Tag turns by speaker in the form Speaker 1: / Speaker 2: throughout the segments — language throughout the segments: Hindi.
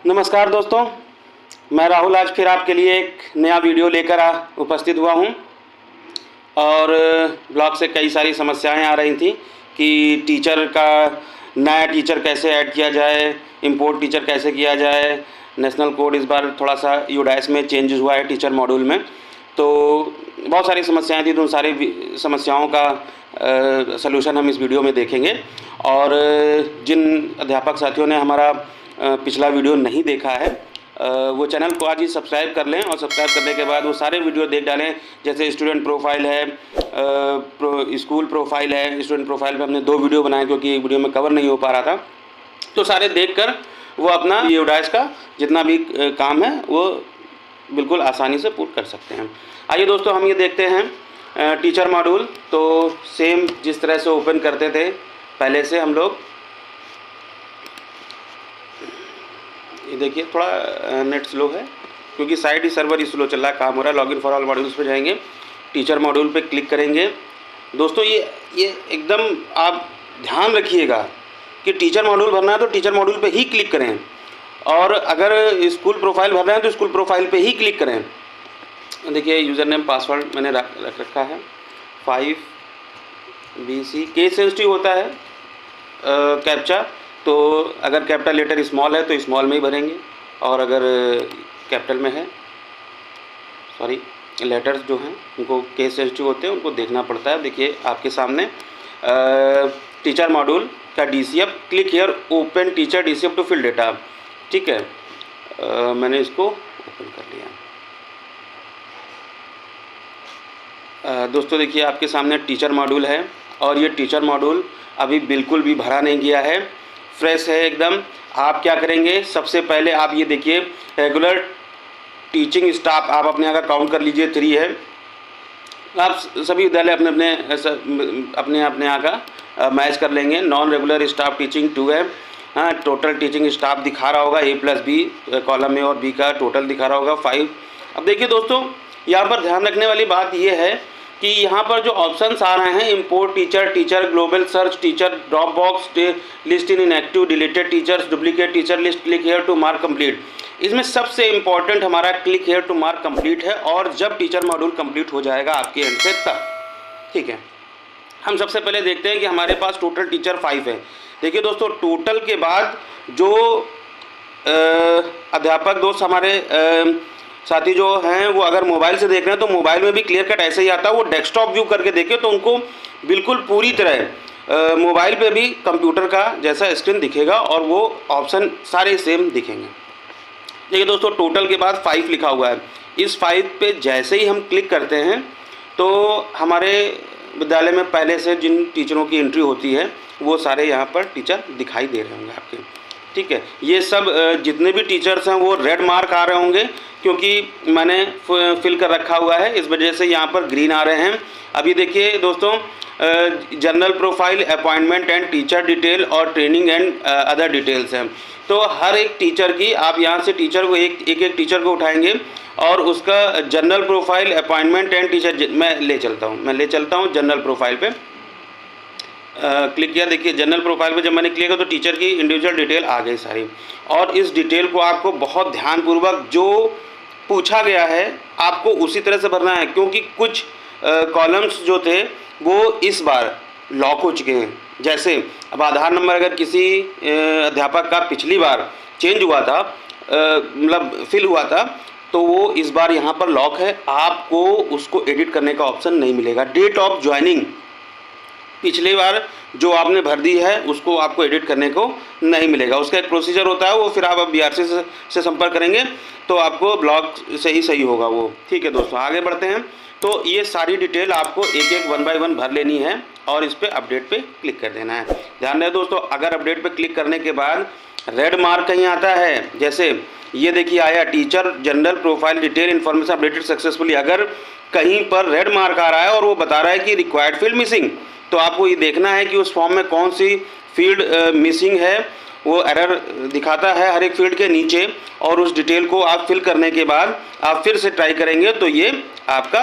Speaker 1: नमस्कार दोस्तों, मैं राहुल आज फिर आपके लिए एक नया वीडियो लेकर उपस्थित हुआ हूं। और ब्लॉग से कई सारी समस्याएं आ रही थी कि नया टीचर कैसे ऐड किया जाए, इंपोर्ट टीचर कैसे किया जाए। नेशनल कोड इस बार थोड़ा सा यूडाइस में चेंज हुआ है टीचर मॉड्यूल में, तो बहुत सारी समस्याएं थी। तो उन सारी समस्याओं का सलूशन हम इस वीडियो में देखेंगे। और जिन अध्यापक साथियों ने हमारा पिछला वीडियो नहीं देखा है वो चैनल को आज ही सब्सक्राइब कर लें, और सब्सक्राइब करने के बाद वो सारे वीडियो देख डालें। जैसे स्टूडेंट प्रोफाइल है, स्कूल प्रोफाइल है। स्टूडेंट प्रोफाइल पे हमने 2 वीडियो बनाए क्योंकि वीडियो में कवर नहीं हो पा रहा था, तो सारे देखकर वो अपना यूडाइस का जितना भी काम है वो बिल्कुल आसानी से पूर्ण कर सकते हैं। आइए दोस्तों, हम ये देखते हैं टीचर मॉड्यूल। तो सेम जिस तरह से ओपन करते थे पहले से हम लोग, ये देखिए थोड़ा नेट स्लो है क्योंकि साइड ही सर्वर ही स्लो चल रहा है, काम हो रहा है। लॉगिन फॉर ऑल मॉड्यूल्स पे जाएंगे, टीचर मॉड्यूल पे क्लिक करेंगे। दोस्तों ये एकदम आप ध्यान रखिएगा कि टीचर मॉड्यूल भरना है तो टीचर मॉड्यूल पे ही क्लिक करें, और अगर स्कूल प्रोफाइल भरना है तो स्कूल प्रोफाइल पे ही क्लिक करें। देखिए यूज़र नेम पासवर्ड मैंने रख रखा है 5BC। केस सेंसिटिव होता है कैप्चा, तो अगर कैपिटल लेटर स्मॉल है तो स्मॉल में ही भरेंगे, और अगर कैपिटल में है लेटर्स जो हैं उनको केस सेंसिटिव होते हैं, उनको देखना पड़ता है। देखिए आपके सामने टीचर मॉड्यूल का DCF, click here open teacher DCF to fill data. ठीक है, मैंने इसको ओपन कर लिया। दोस्तों देखिए आपके सामने टीचर मॉड्यूल है, और ये टीचर मॉड्यूल अभी बिल्कुल भी भरा नहीं गया है, फ्रेश है एकदम। आप क्या करेंगे, सबसे पहले आप ये देखिए रेगुलर टीचिंग स्टाफ आप अपने यहाँ का काउंट कर लीजिए 3 है। आप सभी विद्यालय अपने यहाँ का मैच कर लेंगे। नॉन रेगुलर स्टाफ टीचिंग 2 है। हाँ, टोटल टीचिंग स्टाफ दिखा रहा होगा A+B, कॉलम ए और बी का टोटल दिखा रहा होगा 5। अब देखिए दोस्तों, यहाँ पर ध्यान रखने वाली बात यह है कि यहाँ पर जो ऑप्शंस आ रहे हैं, import teacher, teacher global search, teacher drop box, list in inactive, deleted teachers, duplicate teacher list, click here to mark complete. इसमें सबसे इंपॉर्टेंट हमारा click here to mark complete है, और जब टीचर मॉड्यूल कंप्लीट हो जाएगा आपके एंड से तब। ठीक है, हम सबसे पहले देखते हैं कि हमारे पास टोटल टीचर 5 है। देखिए दोस्तों, टोटल के बाद जो अध्यापक दोस्त हमारे साथी जो हैं वो अगर मोबाइल से देख रहे हैं तो मोबाइल में भी क्लियर कट ऐसे ही आता है। वो डेस्कटॉप व्यू करके देखें तो उनको बिल्कुल पूरी तरह मोबाइल पे भी कंप्यूटर का जैसा स्क्रीन दिखेगा, और वो ऑप्शन सारे सेम दिखेंगे। देखिए दोस्तों, टोटल के बाद 5 लिखा हुआ है। इस 5 पे जैसे ही हम क्लिक करते हैं तो हमारे विद्यालय में पहले से जिन टीचरों की एंट्री होती है वो सारे यहाँ पर टीचर दिखाई दे रहे होंगे आपके। ठीक है, ये सब जितने भी टीचर्स हैं वो रेड मार्क आ रहे होंगे क्योंकि मैंने फिल कर रखा हुआ है, इस वजह से यहाँ पर ग्रीन आ रहे हैं। अभी देखिए दोस्तों, general profile, appointment and teacher detail और ट्रेनिंग एंड अदर डिटेल्स हैं। तो हर एक टीचर की आप यहाँ से टीचर को एक एक टीचर को उठाएंगे और उसका general profile, appointment and teacher मैं ले चलता हूँ जनरल प्रोफाइल पे क्लिक किया। देखिए जनरल प्रोफाइल पे जब मैंने क्लिक किया तो टीचर की इंडिविजुअल डिटेल आ गई सारी, और इस डिटेल को आपको बहुत ध्यानपूर्वक जो पूछा गया है आपको उसी तरह से भरना है, क्योंकि कुछ कॉलम्स जो थे वो इस बार लॉक हो चुके हैं। जैसे अब आधार नंबर अगर किसी अध्यापक का पिछली बार चेंज हुआ था, मतलब फिल हुआ था, तो वो इस बार यहाँ पर लॉक है, आपको उसको एडिट करने का ऑप्शन नहीं मिलेगा। डेट ऑफ ज्वाइनिंग पिछली बार जो आपने भर दी है उसको आपको एडिट करने को नहीं मिलेगा। उसका एक प्रोसीजर होता है, वो फिर आप अब BRC से संपर्क करेंगे तो आपको ब्लॉक से ही सही होगा वो। ठीक है दोस्तों, आगे बढ़ते हैं। तो ये सारी डिटेल आपको एक एक 1 बाय 1 भर लेनी है और इस पर अपडेट पे क्लिक कर देना है। ध्यान रहे दोस्तों, अगर अपडेट पे क्लिक करने के बाद रेड मार्क कहीं आता है, जैसे ये देखिए आया teacher general profile detail information updated successfully, अगर कहीं पर रेड मार्क आ रहा है और वो बता रहा है कि रिक्वायर्ड फील्ड मिसिंग, तो आपको ये देखना है कि उस फॉर्म में कौन सी फील्ड मिसिंग है। वो एरर दिखाता है हर एक फील्ड के नीचे, और उस डिटेल को आप फिल करने के बाद आप फिर से ट्राई करेंगे तो ये आपका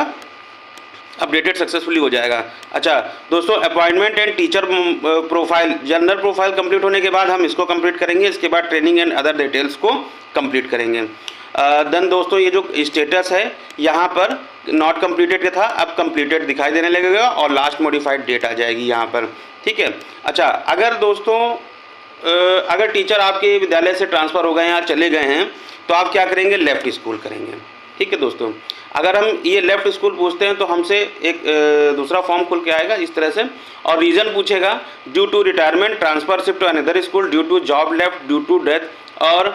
Speaker 1: अपडेटेड सक्सेसफुली हो जाएगा। अच्छा दोस्तों, appointment and teacher profile, general profile complete होने के बाद हम इसको कंप्लीट करेंगे, इसके बाद ट्रेनिंग एंड अदर डिटेल्स को कंप्लीट करेंगे। देन दोस्तों, ये जो स्टेटस है यहाँ पर नॉट कंप्लीटेड का था, अब कंप्लीटेड दिखाई देने लगेगा और लास्ट मॉडिफाइड डेट आ जाएगी यहाँ पर, ठीक है। अच्छा, अगर दोस्तों अगर टीचर आपके विद्यालय से ट्रांसफ़र हो गए हैं या चले गए हैं तो आप क्या करेंगे, लेफ़्ट स्कूल करेंगे, ठीक है दोस्तों। अगर हम ये लेफ़्ट स्कूल पूछते हैं तो हमसे एक दूसरा फॉर्म खुल के आएगा इस तरह से, और रीज़न पूछेगा due to retirement, transfer shift to another school, due to job left, due to death और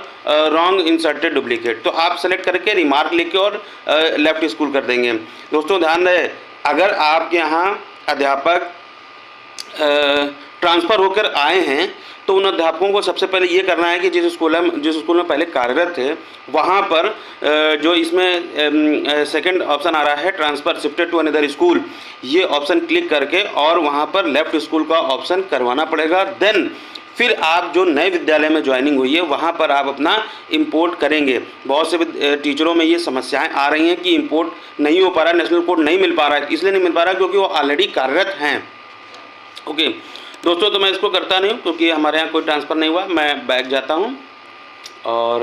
Speaker 1: रॉन्ग इंसर्टेड डुप्लीकेट। तो आप सेलेक्ट करके रिमार्क लिख के और लेफ़्ट स्कूल कर देंगे। दोस्तों ध्यान रहे, अगर आपके यहाँ अध्यापक ट्रांसफ़र होकर आए हैं तो उन अध्यापकों को सबसे पहले ये करना है कि जिस स्कूल में पहले कार्यरत थे वहाँ पर जो इसमें सेकंड ऑप्शन आ रहा है transfer shifted to another school, ये ऑप्शन क्लिक करके और वहाँ पर लेफ़्ट स्कूल का ऑप्शन करवाना पड़ेगा। देन फिर आप जो नए विद्यालय में ज्वाइनिंग हुई है वहाँ पर आप अपना इंपोर्ट करेंगे। बहुत से टीचरों में ये समस्याएं आ रही हैं कि इंपोर्ट नहीं हो पा रहा है, नेशनल कोड नहीं मिल पा रहा है। इसलिए नहीं मिल पा रहा क्योंकि वो ऑलरेडी कार्यरत हैं। ओके दोस्तों, तो मैं इसको करता नहीं हूँ क्योंकि हमारे यहाँ कोई ट्रांसफ़र नहीं हुआ। मैं बैक जाता हूँ और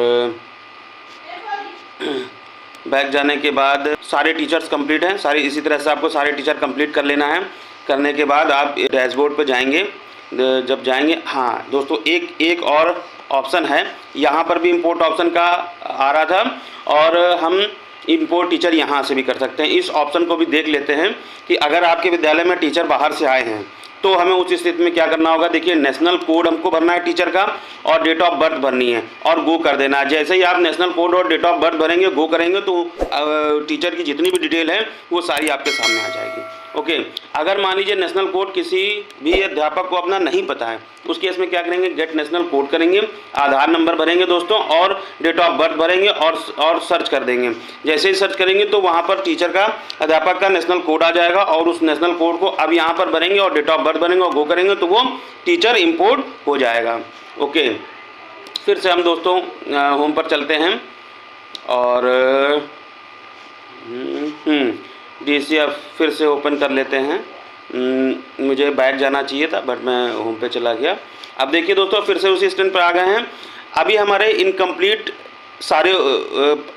Speaker 1: बैक जाने के बाद सारे टीचर्स कंप्लीट हैं, सारे इसी तरह से आपको सारे टीचर कंप्लीट कर लेना है। करने के बाद आप डैशबोर्ड पर जाएंगे, जब जाएंगे, हाँ दोस्तों एक और ऑप्शन है, यहाँ पर भी इंपोर्ट ऑप्शन का आ रहा था और हम इंपोर्ट टीचर यहाँ से भी कर सकते हैं। इस ऑप्शन को भी देख लेते हैं कि अगर आपके विद्यालय में टीचर बाहर से आए हैं तो हमें उस स्थिति में क्या करना होगा। देखिए, नेशनल कोड हमको भरना है टीचर का और डेट ऑफ बर्थ भरनी है और गो कर देना है। जैसे ही आप नेशनल कोड और डेट ऑफ बर्थ भरेंगे, गो करेंगे, तो टीचर की जितनी भी डिटेल है वो सारी आपके सामने आ जाएगी। ओके, अगर मान लीजिए नेशनल कोड किसी भी अध्यापक को अपना नहीं पता है, उस केस में क्या करेंगे, गेट नेशनल कोड करेंगे, आधार नंबर भरेंगे दोस्तों और डेट ऑफ बर्थ भरेंगे और सर्च कर देंगे। जैसे ही सर्च करेंगे तो वहाँ पर टीचर का, अध्यापक का नेशनल कोड आ जाएगा और उस नेशनल कोड को अब यहाँ पर भरेंगे और डेट ऑफ बर्थ भरेंगे और गो करेंगे तो वो टीचर इंपोर्ट हो जाएगा। ओके, फिर से हम दोस्तों होम पर चलते हैं और DCF फिर से ओपन कर लेते हैं। मुझे बैक जाना चाहिए था बट मैं होम पे चला गया। अब देखिए दोस्तों, फिर से उसी स्क्रीन पर आ गए हैं। अभी हमारे इनकम्प्लीट सारे,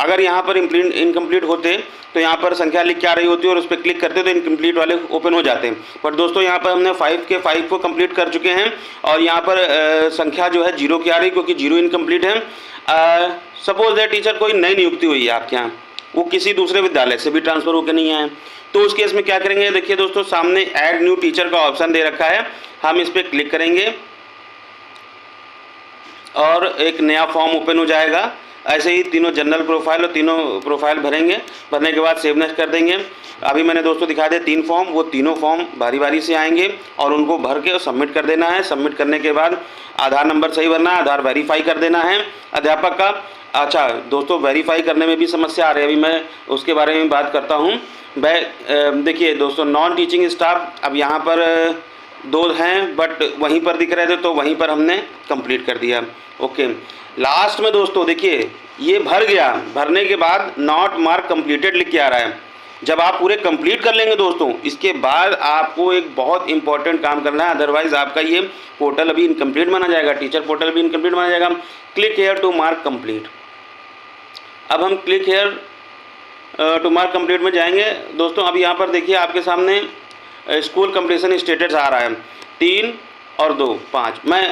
Speaker 1: अगर यहाँ पर इनकम्प्लीट होते तो यहाँ पर संख्या लिख के आ रही होती है और उस पर क्लिक करते तो इनकम्प्लीट वाले ओपन हो जाते हैं। बट दोस्तों यहाँ पर हमने 5 के 5 को कंप्लीट कर चुके हैं और यहाँ पर संख्या जो है 0 की आ रही क्योंकि 0 इनकम्प्लीट है। सपोज दैट टीचर कोई नई नियुक्ति हुई है आपके यहाँ, वो किसी दूसरे विद्यालय से भी ट्रांसफ़र होकर नहीं आए, तो उस केस में क्या करेंगे। देखिए दोस्तों, सामने ऐड न्यू टीचर का ऑप्शन दे रखा है, हम इस पर क्लिक करेंगे और एक नया फॉर्म ओपन हो जाएगा। ऐसे ही तीनों जनरल प्रोफाइल और तीनों प्रोफाइल भरेंगे, भरने के बाद सेव नेक्स्ट कर देंगे। अभी मैंने दोस्तों दिखा दिया 3 फॉर्म, वो तीनों फॉर्म बारी बारी से आएंगे और उनको भर के सबमिट कर देना है। सबमिट करने के बाद आधार नंबर सही भरना है, आधार वेरीफाई कर देना है अध्यापक का। अच्छा दोस्तों, वेरीफाई करने में भी समस्या आ रही है, अभी मैं उसके बारे में बात करता हूँ। देखिए दोस्तों, नॉन टीचिंग स्टाफ अब यहाँ पर 2 हैं बट वहीं पर दिख रहे थे तो वहीं पर हमने कंप्लीट कर दिया। ओके, लास्ट में दोस्तों देखिए ये भर गया, भरने के बाद नॉट मार्क कंप्लीटेड लिख के आ रहा है। जब आप पूरे कंप्लीट कर लेंगे दोस्तों, इसके बाद आपको एक बहुत इंपॉर्टेंट काम करना है, अदरवाइज आपका ये पोर्टल अभी इनकम्प्लीट माना जाएगा, टीचर पोर्टल भी इनकम्प्लीट माना जाएगा। Click here to mark complete. अब हम click here to mark complete में जाएंगे दोस्तों। अब यहाँ पर देखिए आपके सामने स्कूल कंप्लीशन स्टेटस आ रहा है 3 और 2 5। मैं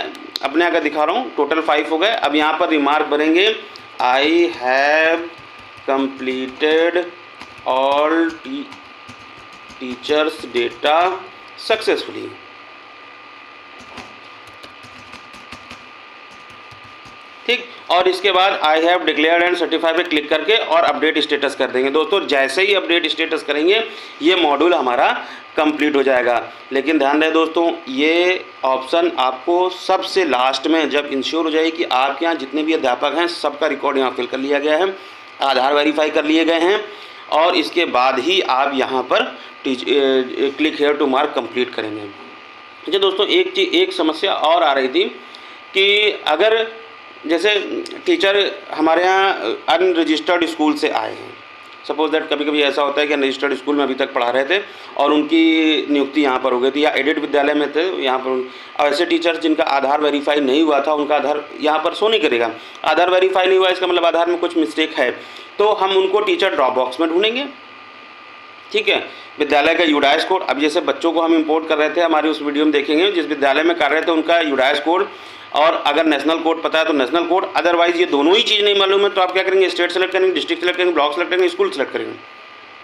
Speaker 1: अपने आगे दिखा रहा हूँ, टोटल 5 हो गए। अब यहाँ पर रिमार्क भरेंगे, I have completed all teachers data successfully. ठीक, और इसके बाद I have declared and certified पे क्लिक करके और अपडेट स्टेटस कर देंगे दोस्तों। जैसे ही अपडेट स्टेटस करेंगे ये मॉड्यूल हमारा कंप्लीट हो जाएगा। लेकिन ध्यान दें दोस्तों, ये ऑप्शन आपको सबसे लास्ट में जब इंश्योर हो जाए कि आपके यहाँ जितने भी अध्यापक हैं सबका रिकॉर्ड यहाँ फिल कर लिया गया है, आधार वेरीफाई कर लिए गए हैं और इसके बाद ही आप यहाँ पर click here to mark complete करेंगे। अच्छा दोस्तों, एक समस्या और आ रही थी कि अगर जैसे टीचर हमारे यहाँ अनरजिस्टर्ड स्कूल से आए हैं, सपोज दैट कभी कभी ऐसा होता है कि अनरजिस्टर्ड स्कूल में अभी तक पढ़ा रहे थे और उनकी नियुक्ति यहाँ पर हो गई थी, या एडेड विद्यालय में थे यहाँ पर। ऐसे टीचर्स जिनका आधार वेरीफाई नहीं हुआ था, उनका आधार यहाँ पर शो नहीं करेगा। आधार वेरीफाई नहीं हुआ इसका मतलब आधार में कुछ मिस्टेक है, तो हम उनको टीचर ड्रॉप बॉक्स में ढूंढेंगे। ठीक है, विद्यालय का यूडाइस कोड, अब जैसे बच्चों को हम इंपोर्ट कर रहे थे, हमारी उस वीडियो में देखेंगे, जिस विद्यालय में कर रहे थे उनका यूडाइस कोड, और अगर नेशनल कोड पता है तो नेशनल कोड, अदरवाइज ये दोनों ही चीज़ नहीं मालूम है तो आप क्या करेंगे, स्टेट सेलेक्ट करेंगे, डिस्ट्रिक्ट सेलेक्ट करेंगे, ब्लॉक सेलेक्ट करेंगे, स्कूल सेलेक्ट करेंगे।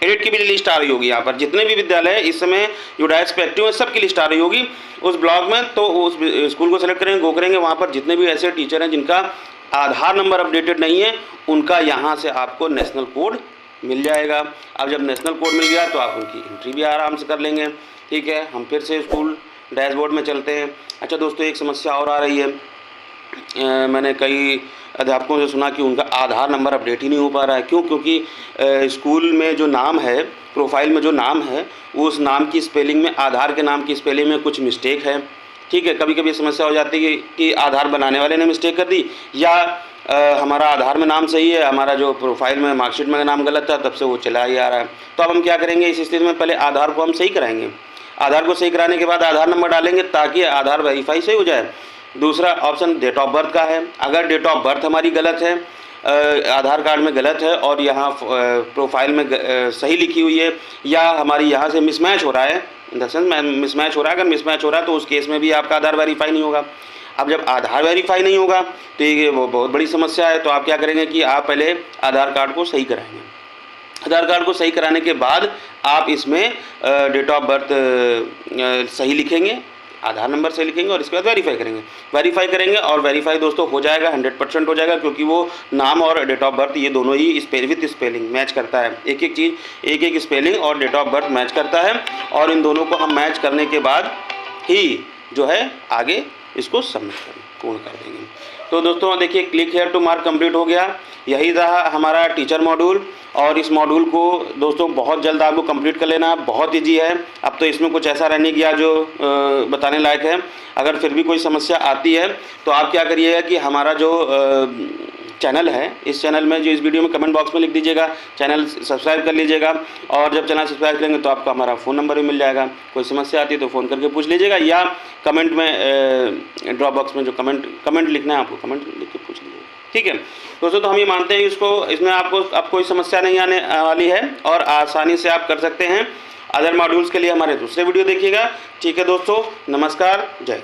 Speaker 1: एडिट की भी लिस्ट आ रही होगी यहाँ पर, जितने भी विद्यालय इस समय यूडाइस पे एक्टिव है सबकी लिस्ट आ रही होगी उस ब्लॉक में। तो उस स्कूल को सेलेक्ट करेंगे, गो करेंगे, वहाँ पर जितने भी ऐसे टीचर हैं जिनका आधार नंबर अपडेटेड नहीं है, उनका यहाँ से आपको नेशनल कोड मिल जाएगा। अब जब नेशनल कोड मिल गया तो आप उनकी एंट्री भी आराम से कर लेंगे। ठीक है, हम फिर से स्कूल डैशबोर्ड में चलते हैं। अच्छा दोस्तों, एक समस्या और आ रही है, मैंने कई अध्यापकों से सुना कि उनका आधार नंबर अपडेट ही नहीं हो पा रहा है। क्यों? क्योंकि स्कूल में जो नाम है, प्रोफाइल में जो नाम है, उस नाम की स्पेलिंग में, आधार के नाम की स्पेलिंग में कुछ मिस्टेक है। ठीक है, कभी कभी समस्या हो जाती है कि आधार बनाने वाले ने मिस्टेक कर दी, या हमारा आधार में नाम सही है, हमारा जो प्रोफाइल में मार्कशीट में नाम गलत था, तब से वो चला ही आ रहा है। तो अब हम क्या करेंगे इस स्थिति में, पहले आधार को हम सही कराएंगे। आधार को सही कराने के बाद आधार नंबर डालेंगे ताकि आधार वेरीफाई सही हो जाए। दूसरा ऑप्शन डेट ऑफ बर्थ का है। अगर डेट ऑफ बर्थ हमारी गलत है, आधार कार्ड में गलत है और यहाँ प्रोफाइल में सही लिखी हुई है, या हमारी यहाँ से मिसमैच हो रहा है, इन द सेंस मिसमैच हो रहा है, अगर मिसमैच हो रहा है तो उस केस में भी आपका आधार वेरीफाई नहीं होगा। अब जब आधार वेरीफाई नहीं होगा तो ये वो बहुत बड़ी समस्या है। तो आप क्या करेंगे कि आप पहले आधार कार्ड को सही कराएंगे। आधार कार्ड को सही कराने के बाद आप इसमें डेट ऑफ बर्थ सही लिखेंगे, आधार नंबर सही लिखेंगे और इसके बाद वेरीफाई करेंगे और वेरीफाई दोस्तों हो जाएगा, 100% हो जाएगा, क्योंकि वो नाम और डेट ऑफ बर्थ ये दोनों ही विथ स्पेलिंग मैच करता है। एक एक चीज़, एक एक स्पेलिंग और डेट ऑफ बर्थ मैच करता है, और इन दोनों को हम मैच करने के बाद ही जो है आगे इसको सबमिट पूर्ण कर देंगे। तो दोस्तों देखिए, click here to mark complete हो गया। यही रहा हमारा टीचर मॉड्यूल, और इस मॉड्यूल को दोस्तों बहुत जल्द आपको कंप्लीट कर लेना, बहुत ईजी है। अब तो इसमें कुछ ऐसा रहने गया जो बताने लायक है। अगर फिर भी कोई समस्या आती है तो आप क्या करिएगा कि हमारा जो चैनल है, इस चैनल में जो इस वीडियो में कमेंट बॉक्स में लिख दीजिएगा, चैनल सब्सक्राइब कर लीजिएगा, और जब चैनल सब्सक्राइब करेंगे तो आपको हमारा फ़ोन नंबर भी मिल जाएगा। कोई समस्या आती है तो फ़ोन करके पूछ लीजिएगा, या कमेंट में ड्रॉप बॉक्स में जो कमेंट लिखना है आपको कमेंट लिख के पूछ लीजिएगा। ठीक है दोस्तों, तो हम ये मानते हैं इसमें आपको अब कोई समस्या नहीं आने वाली है और आसानी से आप कर सकते हैं। अदर मॉड्यूल्स के लिए हमारे दूसरे वीडियो देखिएगा। ठीक है दोस्तों, नमस्कार, जय।